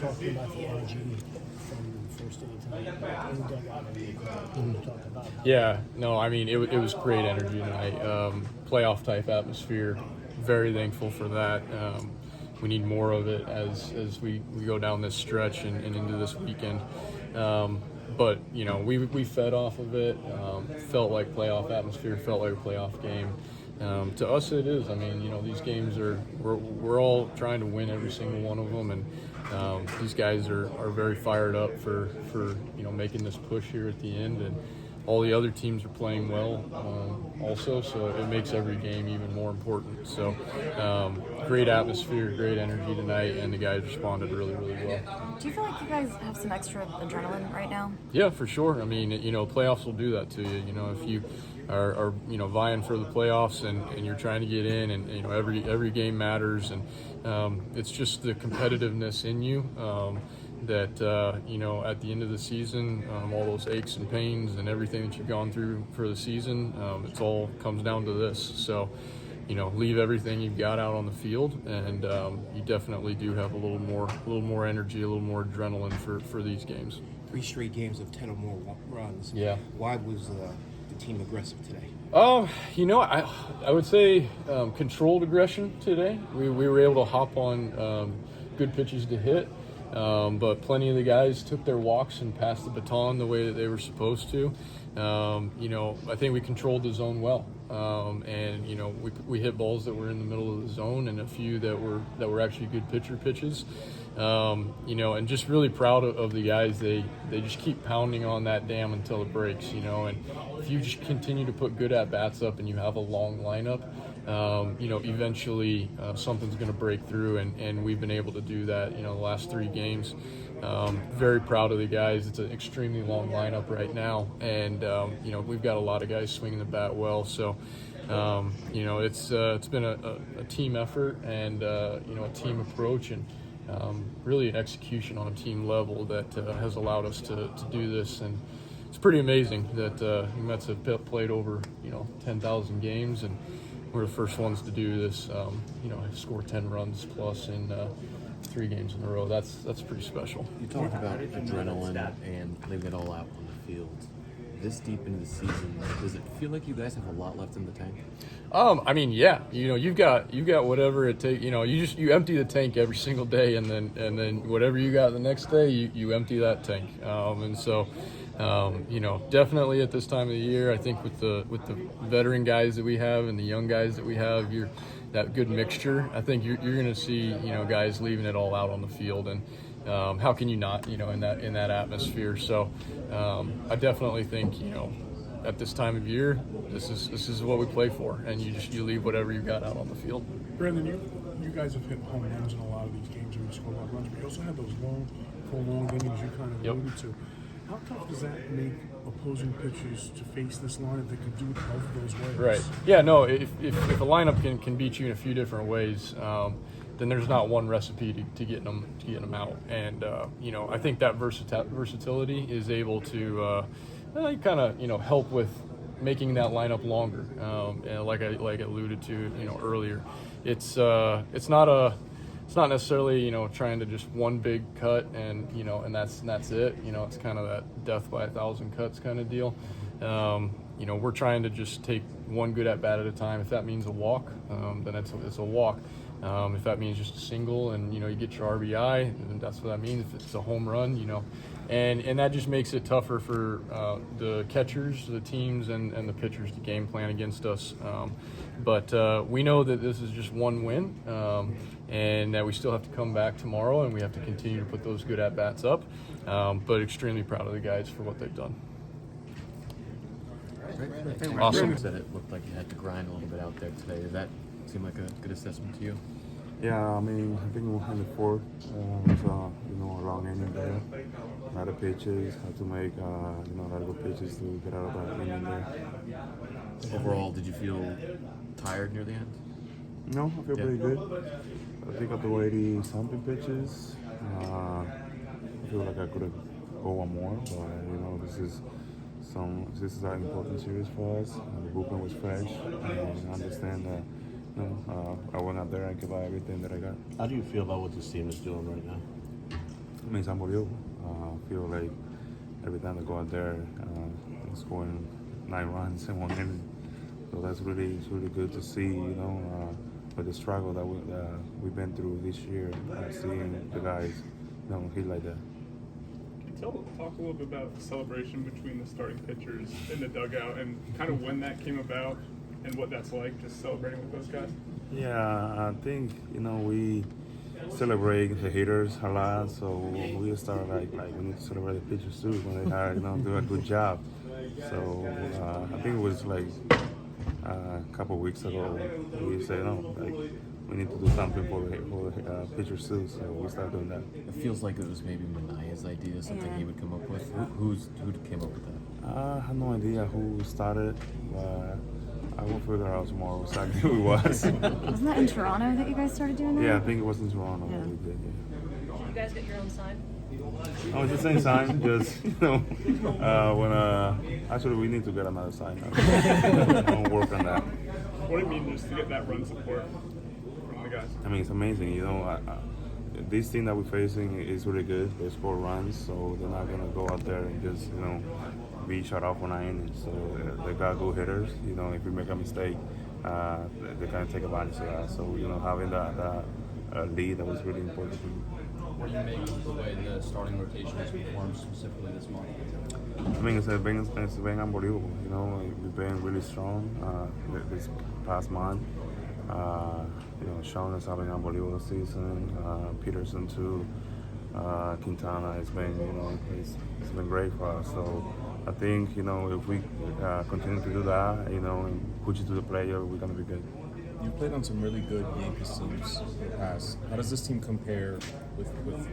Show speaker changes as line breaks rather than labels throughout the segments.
Talking about the energy from the first inning tonight, in the dugout, and you talked about.
Yeah, no, I mean, it was great energy tonight. Playoff type atmosphere. Very thankful for that. We need more of it as we go down this stretch and into this weekend. But you know, we fed off of it. Felt like playoff atmosphere. Felt like a playoff game. To us, it is. I mean, you know, these games we're all trying to win every single one of them, and these guys are very fired up for you know, making this push here at the end, and all the other teams are playing well also, so it makes every game even more important. So great atmosphere, great energy tonight, and the guys responded really well.
Do you feel like you guys have some extra adrenaline right now?
Yeah, for sure. I mean, you know, playoffs will do that to you. You know, if you are you know, vying for the playoffs and you're trying to get in, and you know, every game matters, and it's just the competitiveness in you that you know, at the end of the season, all those aches and pains and everything that you've gone through for the season, it's all comes down to this. So, you know, leave everything you've got out on the field, and you definitely do have a little more energy, a little more adrenaline for these games.
3 straight games of 10 or more runs.
Yeah.
Why was the team aggressive today?
You know, I would say controlled aggression today. We were able to hop on good pitches to hit, but plenty of the guys took their walks and passed the baton the way that they were supposed to. You know, I think we controlled the zone well, and you know, we hit balls that were in the middle of the zone, and a few that were actually good pitcher pitches. You know, and just really proud of the guys. They just keep pounding on that dam until it breaks, you know, and if you just continue to put good at-bats up and you have a long lineup, you know, eventually something's going to break through, and we've been able to do that, you know, the last 3 games. Very proud of the guys. It's an extremely long lineup right now, and you know, we've got a lot of guys swinging the bat well, so you know, it's been a team effort, and you know, a team approach, and really an execution on a team level that has allowed us to do this. And it's pretty amazing that the Mets have played over, you know, 10,000 games, and we're the first ones to do this. You know, score 10 runs plus in 3 games in a row. That's pretty special.
You talked about adrenaline and leaving it all out on the field. This deep into the season, does it feel like you guys have a lot left in the tank?
I mean, yeah. You know, you've got whatever it takes. You know, you empty the tank every single day, and then whatever you got the next day, you empty that tank. And so, you know, definitely at this time of the year, I think with the veteran guys that we have and the young guys that we have, that good mixture. I think you're going to see, you know, guys leaving it all out on the field, and how can you not, you know, in that atmosphere? So I definitely think, you know, at this time of year, this is what we play for, and you leave whatever you got out on the field.
Brandon, you guys have hit home runs in a lot of these games, and you score a lot of runs, but you also have those long, prolonged innings you kind of alluded to. How tough does that make opposing pitchers to face this lineup that can do it both of those ways?
Right. Yeah. No. If a lineup can beat you in a few different ways, then there's not one recipe to getting them out. And you know, I think that versatility is able to kind of, you know, help with making that lineup longer. And like I alluded to, you know, earlier, it's not necessarily, you know, trying to just one big cut and, you know, and that's it. You know, it's kind of that death by 1,000 cuts kind of deal. You know, we're trying to just take one good at bat at a time. If that means a walk, then it's a walk. If that means just a single and, you know, you get your RBI, then that's what that means. If it's a home run, you know, and that just makes it tougher for the catchers, the teams, and the pitchers to game plan against us. But we know that this is just one win, and that we still have to come back tomorrow, and we have to continue to put those good at-bats up. But extremely proud of the guys for what they've done. Awesome.
You said it looked like you had to grind a little bit out there today. Did that seem like a good assessment to you?
Yeah, I mean, I think in the fourth, was you know, a long inning there. A lot of pitches, had to make you know, a lot of good pitches to get out of that inning there.
Overall, did you feel tired near the end?
No, I feel pretty good. I think of the 80-something pitches, I feel like I could have go one more, but you know, this is an important series for us. The bullpen was fresh, and I understand that. You know, I went out there and gave out everything that I got.
How do you feel about what this team is doing right now?
I mean, it's unbelievable. I feel like every time I go out there, I'm scoring 9 runs in 1 inning. So it's really good to see, with the struggle that we've been through this year, seeing the guys, hit like that.
Can you talk a little bit about the celebration between the starting pitchers in the dugout and kind of when that came about and what that's like, just celebrating with those guys?
Yeah, I think, we celebrate the hitters a lot, so we start like we need to celebrate the pitchers too when they do a good job. So I think it was like a couple of weeks ago we said we need to do something for the pitchers too. So we started doing that.
It feels like it was maybe Manaya's idea, something he would come up with. Who came up with that?
I have no idea who started, but I will figure out tomorrow exactly who it was.
Wasn't that in Toronto that you guys started doing that?
Yeah, I think it was in Toronto.
Yeah.
We did,
Did you guys get your own sign?
I was just saying sign, just when actually we need to get another sign. I'll work on that.
What do you mean just to get that run support from the guys?
I mean, it's amazing. This team that we're facing is really good. They score runs, so they're not gonna go out there and just be shut off for 9 innings. So they got good hitters. If we make a mistake, they kind of take advantage of that. So having that lead, that was really important for me.
What do you make of the way the starting rotation has performed specifically this month?
I mean, it's been unbelievable. We've been really strong this past month. Sean is having an unbelievable season. Peterson too. Quintana has been, it's been great for us. So I think, if we continue to do that, and push it to the player, we're gonna be good.
You've played on some really good Yankees teams in the past. How does this team compare with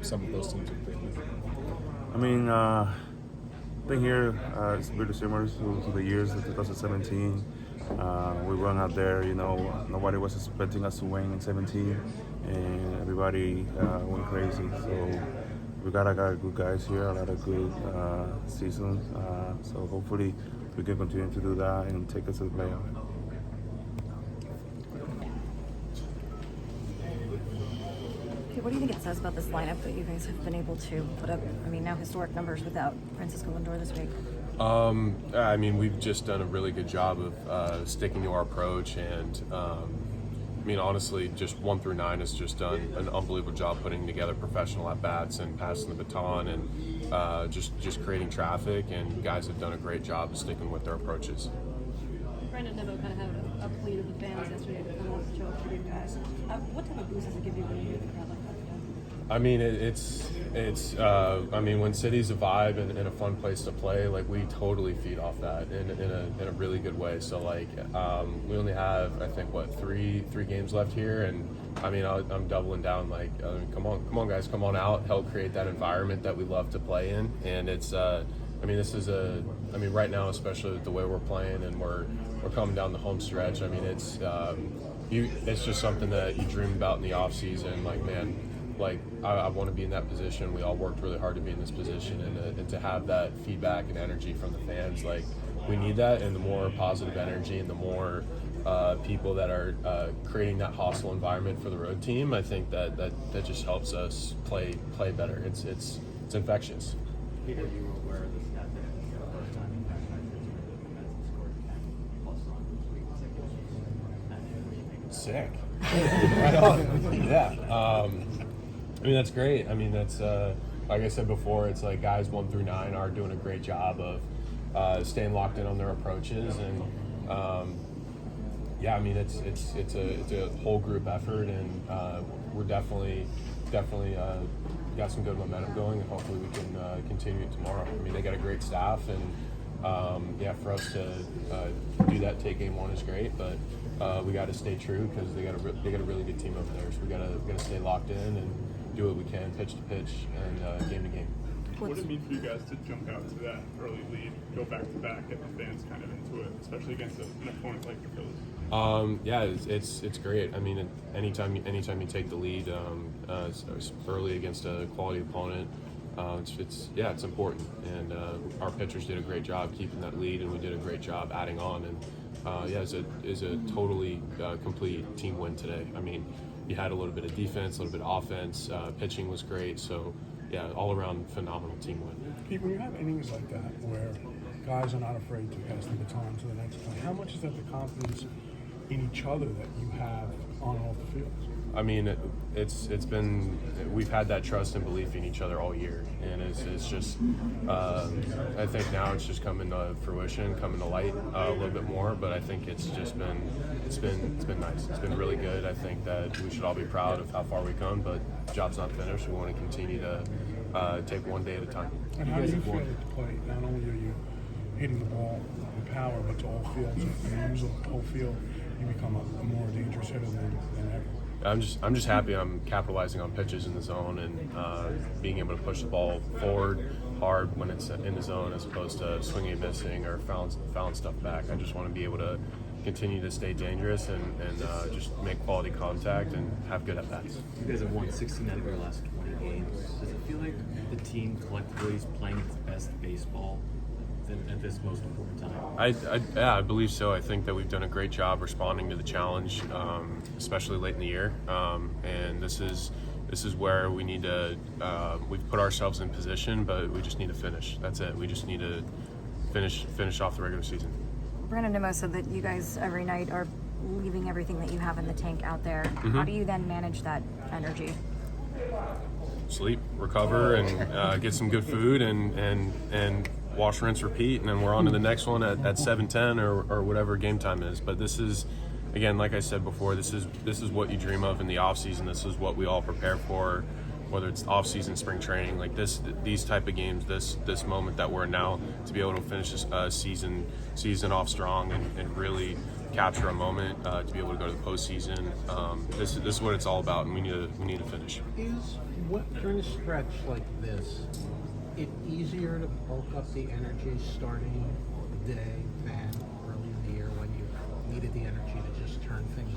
some of those teams you've played with?
I mean, I think here it's really similar to the years of 2017. We went out there, nobody was expecting us to win in 17, and everybody went crazy. So we got a lot of good guys here, a lot of good seasons. So hopefully we can continue to do that and take us to the playoff.
What do you think it says about this lineup that you guys have been able to put up, now historic numbers without Francisco Lindor this week?
We've just done a really good job of sticking to our approach, and honestly, just 1 through 9 has just done an unbelievable job putting together professional at-bats and passing the baton and just creating traffic, and guys have done a great job of sticking with their approaches.
Brandon Nimmo kind of had a plea to the fans yesterday to come out and show up for you guys. What type of boost does it give you when you hear the crowd like that?
When City's a vibe and a fun place to play, we totally feed off that in a really good way. So we only have, I think, three games left here, and I'm doubling down. Come on guys, come on out, help create that environment that we love to play in. And it's right now, especially with the way we're playing and we're coming down the home stretch. It's just something that you dream about in the off season. I want to be in that position. We all worked really hard to be in this position, and to have that feedback and energy from the fans, we need that. And the more positive energy and the more people that are creating that hostile environment for the road team, I think that just helps us play better. It's infectious.
Peter, you were aware of the stat that for the first time in franchise history, scored 10 plus runs this week.
Sick. Right on. Yeah. That's great. That's like I said before. It's guys 1 through 9 are doing a great job of staying locked in on their approaches, and it's a whole group effort, and we're definitely got some good momentum going, and hopefully we can continue it tomorrow. They got a great staff, and for us to do that, take game 1 is great, but we got to stay true because they got a really good team over there. So we got to stay locked in and do what we can, pitch to pitch and game to game.
What did it mean for you guys to jump out to that early lead, go back to back, get the fans kind of into it, especially against an opponent like the Phillies?
It's great. Anytime you take the lead early against a quality opponent, it's important. And our pitchers did a great job keeping that lead, and we did a great job adding on. And it's a totally complete team win today. You had a little bit of defense, a little bit of offense. Pitching was great. So yeah, all around phenomenal team win.
Pete, when you have innings like that where guys are not afraid to pass the baton to the next play, how much is that the confidence in each other that you have on and off the field?
I mean, it's been, we've had that trust and belief in each other all year, and it's just I think now it's just coming to fruition, coming to light a little bit more. But I think it's just been nice. It's been really good. I think that we should all be proud of how far we've come, but job's not finished. We want to continue to take one day at a time.
And how do you feel at the plate? Not only are you hitting the ball with power, but to all fields, and you use the whole field, you become a more dangerous hitter than ever.
I'm just happy I'm capitalizing on pitches in the zone and being able to push the ball forward hard when it's in the zone as opposed to swinging and missing or fouling stuff back. I just want to be able to continue to stay dangerous and just make quality contact and have good at-bats.
You guys have won 16 out of your last 20 games. Does it feel like the team collectively is playing its best baseball at this most important time?
I believe so. I think that we've done a great job responding to the challenge, especially late in the year. And this is where we need to. We've put ourselves in position, but we just need to finish. That's it. We just need to finish off the regular season.
Brandon Nimmo said that you guys every night are leaving everything that you have in the tank out there. How do you then manage that energy?
Sleep, recover, and get some good food, and wash, rinse, repeat, and then we're on to the next one at 7:10 or whatever game time is. But this is, again, like I said before, this is what you dream of in the off season. This is what we all prepare for, whether it's off season, spring training, like these type of games. This moment that we're in now, to be able to finish this season off strong and really capture a moment to be able to go to the postseason. This is what it's all about, and we need to finish.
During a stretch like this, it easier to bulk up the energy starting the day than early in the year when you needed the energy to just turn things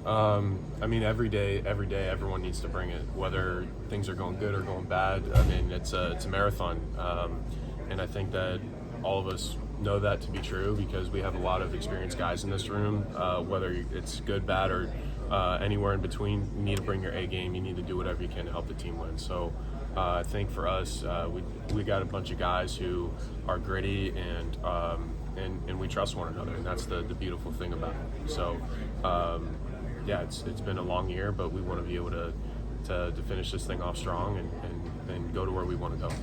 around?
I mean, every day, everyone needs to bring it, whether things are going good or going bad. I mean, it's a marathon, and I think that all of us know that to be true because we have a lot of experienced guys in this room. Whether it's good, bad, or anywhere in between, you need to bring your A game. You need to do whatever you can to help the team win. So I think for us, we got a bunch of guys who are gritty and we trust one another, and that's the beautiful thing about it. So yeah, it's been a long year, but we want to be able to finish this thing off strong and go to where we want to go.